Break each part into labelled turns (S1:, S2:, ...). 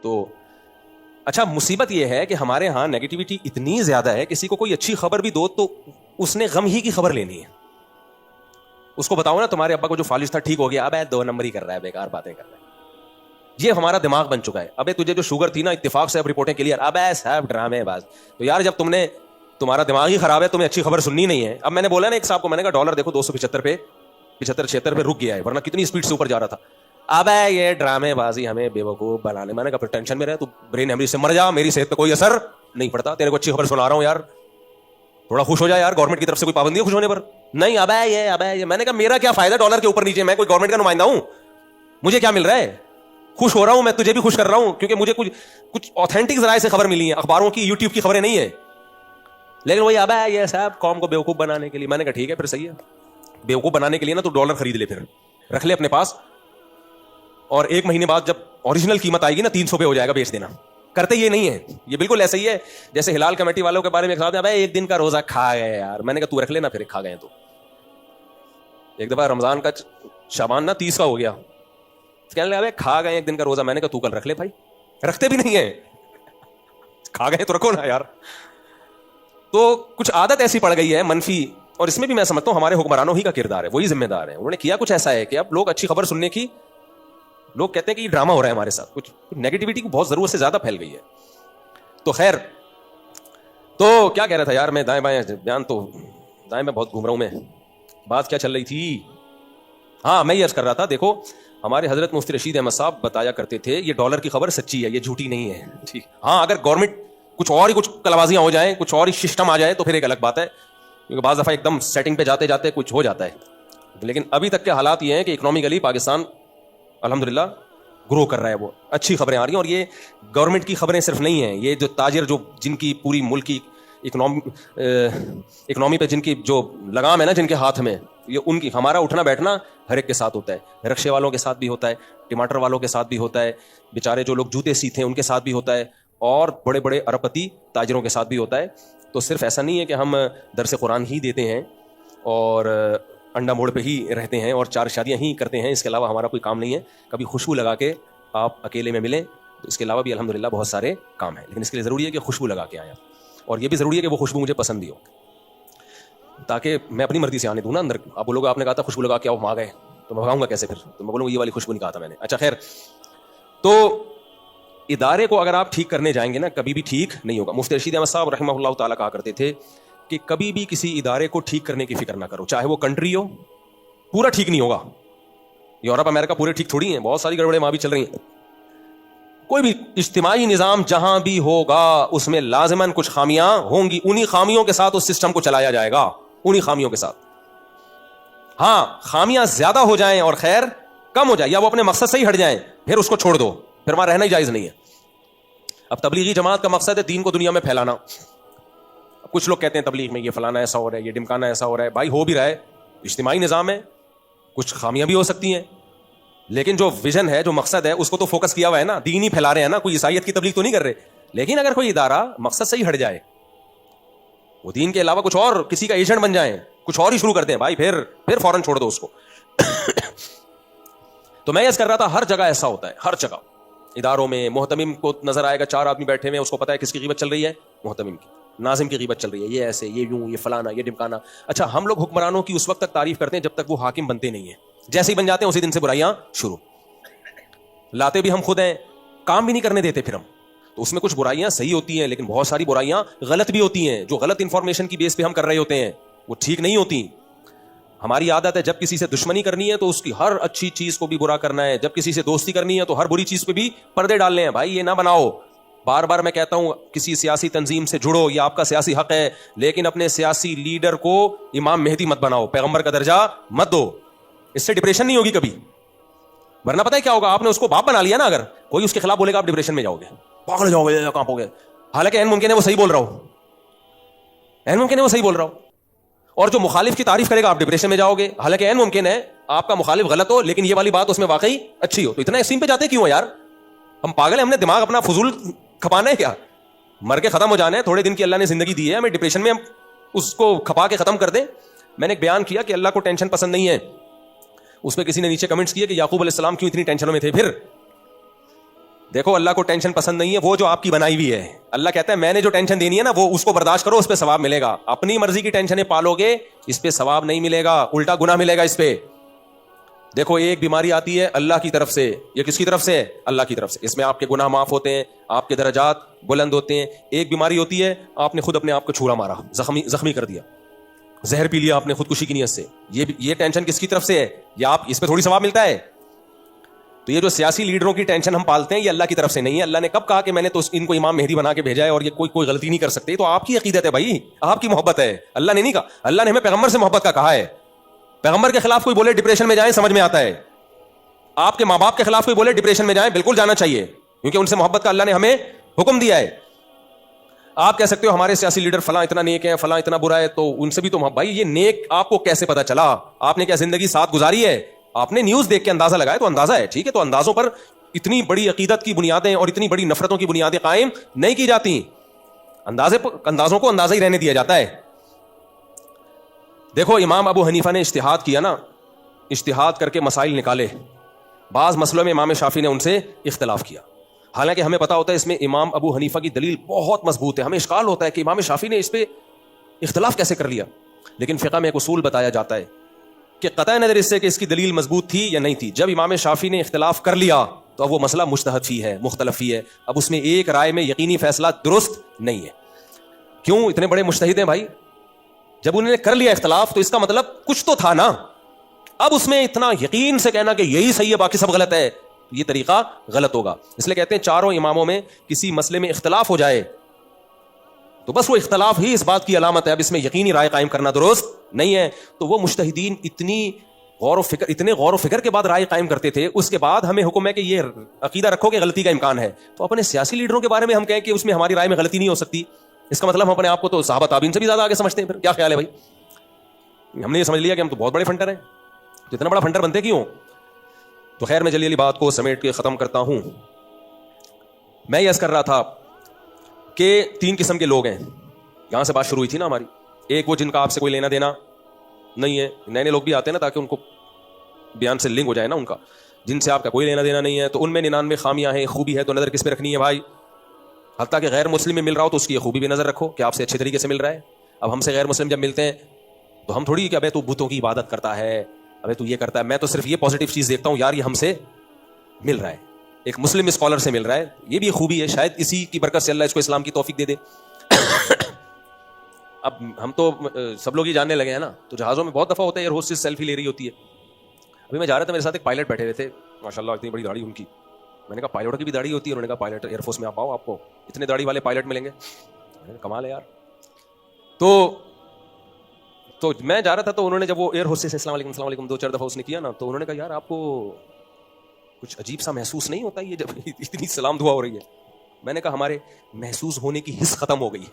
S1: تو اچھا مصیبت یہ ہے کہ ہمارے ہاں نیگیٹیوٹی اتنی زیادہ ہے, کسی کو کوئی اچھی خبر بھی دو تو اس نے غم ہی کی خبر لینی ہے. اس کو بتاؤ نا تمہارے ابا کو جو فالج تھا ٹھیک ہو گیا, اب 2 نمبر ہی کر رہا ہے, بیکار باتیں کر رہا ہے. یہ ہمارا دماغ بن چکا ہے. ابے تجھے جو شوگر تھی نا اتفاق سے اب رپورٹیں کلیئر, اب صاحب ڈرامے باز. تو یار جب تمہارا دماغ ہی خراب ہے, تمہیں اچھی خبر سننی نہیں ہے. اب میں نے بولا نا ایک صاحب کو, میں نے کہا ڈالر دیکھو 275 پہ 76 پہ رک گیا ہے, ورنہ کتنی اسپیڈ سے اوپر جا رہا تھا. اب یہ ڈرامے بازی ہمیں بیوقوف بنانے. میں نے کہا پھر ٹینشن میں رہے, تو برین ہیمریج سے مر جا, میری صحت پہ کوئی اثر نہیں پڑتا. تیرے کو اچھی خبر سنا رہا ہوں یار, تھوڑا خوش ہو جائے یار. گورنمنٹ کی طرف سے کوئی پابندی ہے خوش ہونے پر؟ نہیں. اب یہ میں نے کہا میرا کیا فائدہ ڈالر کے اوپر نیچے, میں کوئی گورنمنٹ کا نمائندہ ہوں, مجھے کیا مل رہا ہے؟ خوش ہو رہا ہوں میں, تجھے بھی خوش کر رہا ہوں, کیونکہ مجھے کچھ آتھینٹک ذرائع سے خبر ملی ہے, اخباروں کی یوٹیوب کی خبریں نہیں ہے. لیکن وہی اب یہ صاحب قوم کو بیوقوف بنانے کے لیے. میں نے کہا ٹھیک ہے پھر صحیح ہے, بیوقوف بنانے کے لیے نا تو ڈالر خرید لے, پھر رکھ لے اپنے پاس, اور 1 مہینے بعد جب اوریجنل قیمت آئے گی نا 300 پہ ہو جائے گا, بیچ دینا. کرتے یہ نہیں ہے, یہ بالکل ایسا ہی ہے جیسے ہلال کمیٹی والوں کے بارے میں ایک بھائی 1 دن کا روزہ کھا گئے یار. میں نے کہا تو رکھ لینا, پھر کھا گئے. تو ایک دفعہ رمضان کا شعبان نا 30 کا ہو گیا, کہنے لگا کھا گئے 1 دن کا روزہ. میں نے کہا تو کل رکھ لے بھائی, رکھتے بھی نہیں ہیں, کھا گئے تو رکھو نا یار. تو کچھ عادت ایسی پڑ گئی ہے منفی, اور اس میں بھی میں سمجھتا ہوں ہمارے حکمرانوں ہی کا کردار ہے, وہی ذمہ دار ہے. انہوں نے کیا کچھ ایسا ہے کہ اب لوگ اچھی خبر سننے کی, لوگ کہتے ہیں کہ یہ ڈرامہ ہو رہا ہے ہمارے ساتھ, کچھ نیگیٹیوٹی کو بہت ضرورت سے زیادہ پھیل گئی ہے. تو خیر, تو کیا کہہ رہا تھا یار میں, دائیں بائیں بیان تو دائیں میں بہت گھوم رہا ہوں میں, بات کیا چل رہی تھی؟ ہاں میں یہ عرض کر رہا تھا, دیکھو ہمارے حضرت مفتی رشید احمد صاحب بتایا کرتے تھے یہ ڈالر کی خبر سچی ہے, یہ جھوٹی نہیں ہے. ٹھیک, ہاں اگر گورنمنٹ کچھ اور ہی کچھ کلبازیاں ہو جائیں, کچھ اور ہی سسٹم آ جائے تو پھر ایک الگ بات ہے, کیونکہ بعض دفعہ ایک دم سیٹنگ پہ جاتے جاتے کچھ ہو جاتا ہے. لیکن ابھی تک کے حالات یہ ہیں کہ اکنامکلی پاکستان الحمدللہ گرو کر رہا ہے, وہ اچھی خبریں آ رہی ہیں. اور یہ گورنمنٹ کی خبریں صرف نہیں ہیں, یہ جو تاجر جو جن کی پوری ملک کی اکنامی پہ جن کی جو لگام ہے نا جن کے ہاتھ میں, یہ ان کی, ہمارا اٹھنا بیٹھنا ہر ایک کے ساتھ ہوتا ہے, رکشے والوں کے ساتھ بھی ہوتا ہے, ٹماٹر والوں کے ساتھ بھی ہوتا ہے, بیچارے جو لوگ جوتے سیتے ہیں ان کے ساتھ بھی ہوتا ہے, اور بڑے بڑے اربپتی تاجروں کے ساتھ بھی ہوتا ہے. تو صرف ایسا نہیں ہے کہ ہم درس قرآن ہی دیتے ہیں اور انڈا موڑ پہ ہی رہتے ہیں اور 4 شادیاں ہی کرتے ہیں, اس کے علاوہ ہمارا کوئی کام نہیں ہے. کبھی خوشبو لگا کے آپ اکیلے میں ملیں, تو اس کے علاوہ بھی الحمدللہ بہت سارے کام ہیں, لیکن اس کے لیے ضروری ہے کہ خوشبو لگا کے آئیں, اور یہ بھی ضروری ہے کہ وہ خوشبو مجھے پسند بھی ہو, تاکہ میں اپنی مرضی سے آنے دوں نا اندر. آپ بولو گے آپ نے کہا تھا خوشبو لگا کے آؤ, آ گئے, تو میں بتاؤں گا کیسے پھر, تو میں بولوں گا یہ والی خوشبو نہیں کہا تھا میں نے. اچھا خیر, تو ادارے کو اگر آپ ٹھیک کرنے جائیں گے نا کبھی بھی ٹھیک نہیں ہوگا. مفتی رشید احمد صاحب رحمہ اللہ تعالیٰ کہا کرتے تھے کہ کبھی بھی کسی ادارے کو ٹھیک کرنے کی فکر نہ کرو, چاہے وہ کنٹری ہو, پورا ٹھیک نہیں ہوگا. یورپ امریکہ پورے ٹھیک تھوڑی ہیں, بہت ساری گڑبڑیں وہاں بھی چل رہی ہیں. کوئی بھی اجتماعی نظام جہاں بھی ہوگا اس میں لازماً کچھ خامیاں ہوں گی, انہی خامیوں کے ساتھ اس سسٹم کو چلایا جائے گا, انہی خامیوں کے ساتھ. ہاں خامیاں زیادہ ہو جائیں اور خیر کم ہو جائے, یا وہ اپنے مقصد سے ہی ہٹ جائیں, پھر اس کو چھوڑ دو, پھر وہاں رہنا ہی جائز نہیں ہے. اب تبلیغی جماعت کا مقصد ہے دین کو دنیا میں پھیلانا. کچھ لوگ کہتے ہیں تبلیغ میں یہ فلانا ایسا ہو رہا ہے, یہ ڈمکانا ایسا ہو رہا ہے. بھائی ہو بھی رہا ہے, اجتماعی نظام ہے, کچھ خامیاں بھی ہو سکتی ہیں, لیکن جو ویژن ہے, جو مقصد ہے, اس کو تو فوکس کیا ہوا ہے نا, دین ہی پھیلا رہے ہیں نا, کوئی عیسائیت کی تبلیغ تو نہیں کر رہے. لیکن اگر کوئی ادارہ مقصد سے ہی ہٹ جائے, وہ دین کے علاوہ کچھ اور کسی کا ایجنٹ بن جائیں, کچھ اور ہی شروع کرتے ہیں, بھائی پھر فوراً چھوڑ دو اس کو. تو میں یہ کر رہا تھا ہر جگہ ایسا ہوتا ہے, ہر جگہ اداروں میں. محتمم کو نظر آئے گا 4 آدمی بیٹھے ہوئے, اس کو پتا ہے کس کی غیبت چل رہی ہے, محتمم کی, ناظم کی غیبت چل رہی ہے, یہ ایسے, یہ یوں, یہ فلانا, یہ ڈمکانا. اچھا ہم لوگ حکمرانوں کی اس وقت تک تعریف کرتے ہیں جب تک وہ حاکم بنتے نہیں ہیں. جیسے ہی بن جاتے ہیں اسی دن سے برائیاں شروع, لاتے بھی ہم خود ہیں, کام بھی نہیں کرنے دیتے پھر ہم. تو اس میں کچھ برائیاں صحیح ہوتی ہیں, لیکن بہت ساری برائیاں غلط بھی ہوتی ہیں, جو غلط انفارمیشن کی بیس پہ ہم کر رہے ہوتے ہیں, وہ ٹھیک نہیں ہوتی. ہماری عادت ہے جب کسی سے دشمنی کرنی ہے تو اس کی ہر اچھی چیز کو بھی برا کرنا ہے, جب کسی سے دوستی کرنی ہے تو ہر بری چیز پہ بھی پردے ڈالنے ہیں. بھائی یہ نہ بناؤ. بار بار میں کہتا ہوں کسی سیاسی تنظیم سے جڑو, یہ آپ کا سیاسی حق ہے, لیکن اپنے سیاسی لیڈر کو امام مہدی مت بناؤ, پیغمبر کا درجہ مت دو. اس سے ڈپریشن نہیں ہوگی کبھی, ورنہ پتہ ہے کیا ہوگا, آپ نے اس کو باپ بنا لیا نا, اگر کوئی اس کے خلاف بولے گا آپ ڈپریشن میں جاؤ گے, پاگل جاؤ گے, کہاں ہو گے. حالانکہ این ممکن ہے وہ صحیح بول رہا ہو, این ممکن ہے وہ صحیح بول رہا ہو, اور جو مخالف کی تعریف کرے گا آپ ڈپریشن میں جاؤ گے. حالانکہ این ممکن ہے آپ کا مخالف غلط ہو لیکن یہ والی بات اس میں واقعی اچھی ہو. تو اتنا ایکسٹریم پہ جاتے کیوں یار؟ ہم پاگل ہیں, ہم نے دماغ اپنا فضول کھپانا ہے کیا؟ مر کے ختم ہو جانا ہے, تھوڑے دن کی اللہ نے زندگی دی ہے, ہمیں ڈپریشن میں ہم اس کو کھپا کے ختم کر دیں. میں نے ایک بیان کیا کہ اللہ کو ٹینشن پسند نہیں ہے, اس پہ کسی نے نیچے کمنٹس کیے کہ یعقوب علیہ السلام کیوں اتنی ٹینشنوں میں تھے. پھر دیکھو اللہ کو ٹینشن پسند نہیں ہے, وہ جو آپ کی بنائی ہوئی ہے. اللہ کہتا ہے میں نے جو ٹینشن دینی ہے نا وہ اس کو برداشت کرو, اس پہ ثواب ملے گا. اپنی مرضی کی ٹینشنیں پالو گے اس پہ ثواب نہیں ملے گا, الٹا گناہ ملے گا اس پہ. دیکھو ایک بیماری آتی ہے اللہ کی طرف سے, یہ کس کی طرف سے؟ اللہ کی طرف سے. اس میں آپ کے گناہ معاف ہوتے ہیں, آپ کے درجات بلند ہوتے ہیں. ایک بیماری ہوتی ہے آپ نے خود اپنے آپ کو چھورا مارا, زخمی کر دیا, زہر پی لیا آپ نے خودکشی کی نیت سے. یہ ٹینشن کس کی طرف سے ہے؟ یا آپ اس پہ تھوڑی ثواب ملتا ہے. تو یہ جو سیاسی لیڈروں کی ٹینشن ہم پالتے ہیں یہ اللہ کی طرف سے نہیں ہے. اللہ نے کب کہا کہ میں نے تو ان کو امام مہدی بنا کے بھیجا ہے اور یہ کوئی غلطی نہیں کر سکتے؟ تو آپ کی عقیدت ہے بھائی, آپ کی محبت ہے. اللہ نے نہیں کہا, اللہ نے ہمیں پیغمبر سے محبت کا کہا ہے. پیغمبر کے خلاف کوئی بولے ڈپریشن میں جائیں, سمجھ میں آتا ہے. آپ کے ماں باپ کے خلاف کوئی بولے ڈپریشن میں جائیں, بالکل جانا چاہیے, کیونکہ ان سے محبت کا اللہ نے ہمیں حکم دیا ہے. آپ کہہ سکتے ہو ہمارے سیاسی لیڈر فلاں اتنا نیک ہے, فلاں اتنا برا ہے, تو ان سے بھی تو بھائی یہ نیک آپ کو کیسے پتا چلا؟ آپ نے کیا زندگی ساتھ گزاری ہے؟ آپ نے نیوز دیکھ کے اندازہ لگایا تو اندازہ ہے, ٹھیک ہے. تو اندازوں پر اتنی بڑی عقیدت کی بنیادیں اور اتنی بڑی نفرتوں کی بنیادیں قائم نہیں کی جاتی. اندازوں کو اندازہ ہی رہنے دیا جاتا ہے. دیکھو امام ابو حنیفہ نے اجتہاد کیا نا, اجتہاد کر کے مسائل نکالے. بعض مسئلوں میں امام شافعی نے ان سے اختلاف کیا, حالانکہ ہمیں پتا ہوتا ہے اس میں امام ابو حنیفہ کی دلیل بہت مضبوط ہے. ہمیں اشکال ہوتا ہے کہ امام شافعی نے اس پہ اختلاف کیسے کر لیا. لیکن فقہ میں ایک اصول بتایا جاتا ہے کہ قطع نظر اس سے کہ اس کی دلیل مضبوط تھی یا نہیں تھی, جب امام شافعی نے اختلاف کر لیا تو اب وہ مسئلہ مجتہد فی ہے, مختلف فی ہے. اب اس میں ایک رائے میں یقینی فیصلہ درست نہیں ہے. کیوں؟ اتنے بڑے مجتہد ہیں بھائی, جب انہوں نے کر لیا اختلاف تو اس کا مطلب کچھ تو تھا نا. اب اس میں اتنا یقین سے کہنا کہ یہی صحیح ہے باقی سب غلط ہے, یہ طریقہ غلط ہوگا. اس لیے کہتے ہیں چاروں اماموں میں کسی مسئلے میں اختلاف ہو جائے تو بس وہ اختلاف ہی اس بات کی علامت ہے, اب اس میں یقینی رائے قائم کرنا درست نہیں ہے. تو وہ مجتہدین اتنے غور و فکر کے بعد رائے قائم کرتے تھے. اس کے بعد ہمیں حکم ہے کہ یہ عقیدہ رکھو کہ غلطی کا امکان ہے. تو اپنے سیاسی لیڈروں کے بارے میں ہم کہیں کہ اس میں ہماری رائے میں غلطی نہیں ہو سکتی, اس کا مطلب ہم اپنے آپ کو تو صحابہ تابعین سے بھی زیادہ آگے سمجھتے ہیں. پھر کیا خیال ہے بھائی؟ ہم نے یہ سمجھ لیا کہ ہم تو بہت بڑے فنٹر ہیں, تو اتنا بڑا فنٹر بنتے کیوں؟ تو خیر میں جلدی جلدی بات کو سمیٹ کے ختم کرتا ہوں. میں یہ عرض کر رہا تھا کہ 3 قسم کے لوگ ہیں. یہاں سے بات شروع ہوئی تھی نا ہماری. ایک وہ جن کا آپ سے کوئی لینا دینا نہیں ہے, نئے نئے لوگ بھی آتے ہیں نا تاکہ ان کو بیان سے لنک ہو جائے نا ان کا, جن سے آپ کا کوئی لینا دینا نہیں ہے. تو ان میں 99 خامیاں ہیں, خوبی ہے, تو نظر کس پہ رکھنی ہے بھائی؟ حتیٰ کہ غیر مسلم میں مل رہا ہو تو اس کی یہ خوبی بھی نظر رکھو کہ آپ سے اچھے طریقے سے مل رہا ہے. اب ہم سے غیر مسلم جب ملتے ہیں تو ہم تھوڑی کہ ابے تو بتوں کی عبادت کرتا ہے, ابے تو یہ کرتا ہے. میں تو صرف یہ پازیٹیو چیز دیکھتا ہوں, یار یہ ہم سے مل رہا ہے, ایک مسلم اسکالر سے مل رہا ہے, یہ بھی خوبی ہے. شاید اسی کی برکت سے اللہ اس کو اسلام کی توفیق دے دے. اب ہم تو سب لوگ یہ جاننے لگے ہیں نا, تو جہازوں میں بہت دفعہ ہوتا ہے ایئر ہوسٹس سیلفی لے رہی ہوتی ہے. ابھی میں جا رہا تھا, میرے ساتھ ایک پائلٹ بیٹھے ہوئے تھے, ماشاء اللہ اتنی بڑی داڑھی ان کی. میں نے کہا پائلٹ کی بھی داڑھی ہوتی ہے؟ انہوں نے کہا پائلٹ ایئر فورس میں آپ آؤ, آپ کو اتنے داڑھی والے پائلٹ ملیں گے. کمال ہے یار. تو میں جا رہا تھا, تو انہوں نے جب وہ ایئر ہوسٹس السلام علیکم 2-4 دفعہ اس نے کیا نا, تو انہوں نے کہا یار آپ کو کچھ عجیب سا محسوس نہیں ہوتا یہ جب اتنی سلام دعا ہو رہی ہے؟ میں نے کہا ہمارے محسوس ہونے کی حس ختم ہو گئی ہے,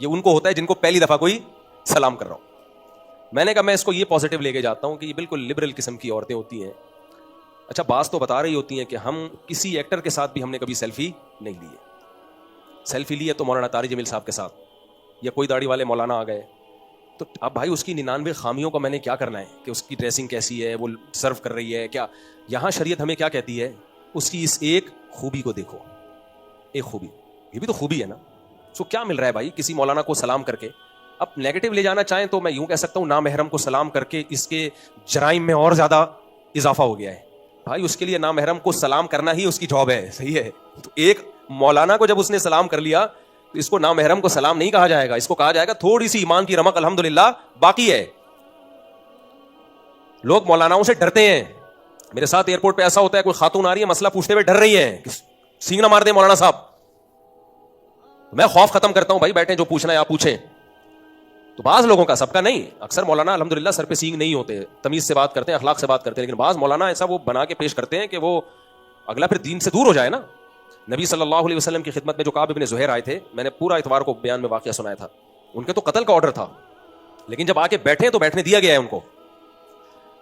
S1: یہ ان کو ہوتا ہے جن کو پہلی دفعہ کوئی سلام کر رہا ہوں. میں نے کہا میں اس کو یہ پازیٹیو لے کے جاتا ہوں کہ یہ بالکل لبرل قسم کی عورتیں ہوتی ہیں. اچھا بعض تو بتا رہی ہوتی ہیں کہ ہم کسی ایکٹر کے ساتھ بھی ہم نے کبھی سیلفی نہیں لی ہے. سیلفی لی ہے تو مولانا طارق جمیل صاحب کے ساتھ, یا کوئی داڑھی والے مولانا آ گئے. تو اب بھائی اس کی 99 خامیوں کا میں نے کیا کرنا ہے کہ اس کی ڈریسنگ کیسی ہے, وہ سرو کر رہی ہے کیا. یہاں شریعت ہمیں کیا کہتی ہے, اس کی اس ایک خوبی کو دیکھو. ایک خوبی, یہ بھی تو خوبی ہے نا. سو کیا مل رہا ہے بھائی کسی مولانا کو سلام کر کے؟ اب نیگیٹو لے جانا چاہیں تو میں یوں کہہ سکتا ہوں نامحرم کو سلام کر کے اس کے جرائم میں اور زیادہ اضافہ ہو گیا ہے. بھائی اس کے لیے نامحرم کو سلام کرنا ہی اس کی جاب ہے, صحیح ہے. تو ایک مولانا کو جب اس نے سلام کر لیا تو اس کو نامحرم کو سلام نہیں کہا جائے گا, اس کو کہا جائے گا تھوڑی سی ایمان کی رمق الحمدللہ باقی ہے. لوگ مولاناؤں سے ڈرتے ہیں. میرے ساتھ ایئرپورٹ پہ ایسا ہوتا ہے, کوئی خاتون آ رہی ہے مسئلہ پوچھتے ہوئے ڈر رہی ہے, سینگ نہ مار دیں مولانا صاحب. میں خوف ختم کرتا ہوں, بھائی بیٹھیں جو پوچھنا ہے آپ پوچھیں. تو بعض لوگوں کا, سب کا نہیں, اکثر مولانا الحمدللہ سر پہ سینگ نہیں ہوتے, تمیز سے بات کرتے ہیں, اخلاق سے بات کرتے ہیں. لیکن بعض مولانا ایسا وہ بنا کے پیش کرتے ہیں کہ وہ اگلا پھر دین سے دور ہو جائے نا. نبی صلی اللہ علیہ وسلم کی خدمت میں جو کعب ابن زہیر آئے تھے, میں نے پورا اتوار کو بیان میں واقعہ سنایا تھا. ان کے تو قتل کا آرڈر تھا, لیکن جب آ کے بیٹھے تو بیٹھنے دیا گیا ہے ان کو.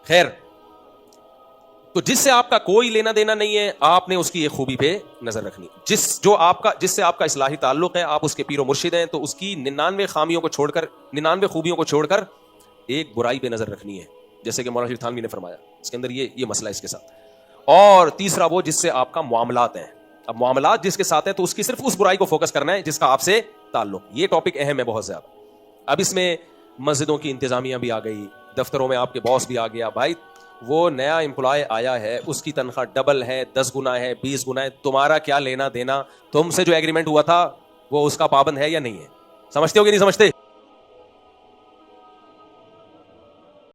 S1: خیر, تو جس سے آپ کا کوئی لینا دینا نہیں ہے, آپ نے اس کی ایک خوبی پہ نظر رکھنی. جس سے آپ کا اصلاحی تعلق ہے, آپ اس کے پیر و مرشد ہیں, تو اس کی 99 خامیوں کو چھوڑ کر, 99 خوبیوں کو چھوڑ کر ایک برائی پہ نظر رکھنی ہے, جیسے کہ مولانا شریف تھانوی نے فرمایا. اس کے اندر یہ مسئلہ ہے اس کے ساتھ. اور تیسرا وہ جس سے آپ کا معاملات ہیں. اب معاملات جس کے ساتھ ہیں تو اس کی صرف اس برائی کو فوکس کرنا ہے جس کا آپ سے تعلق. یہ ٹاپک اہم ہے بہت زیادہ. اب اس میں مسجدوں کی انتظامیہ بھی آ گئی, دفتروں میں آپ کے باس بھی آ گیا. بھائی وہ نیا امپلائی آیا ہے, اس کی تنخواہ ڈبل ہے, 10 گنا ہے, 20 گنا ہے, تمہارا کیا لینا دینا؟ تم سے جو ایگریمنٹ ہوا تھا وہ اس کا پابند ہے یا نہیں ہے؟ سمجھتے ہو کہ نہیں سمجھتے؟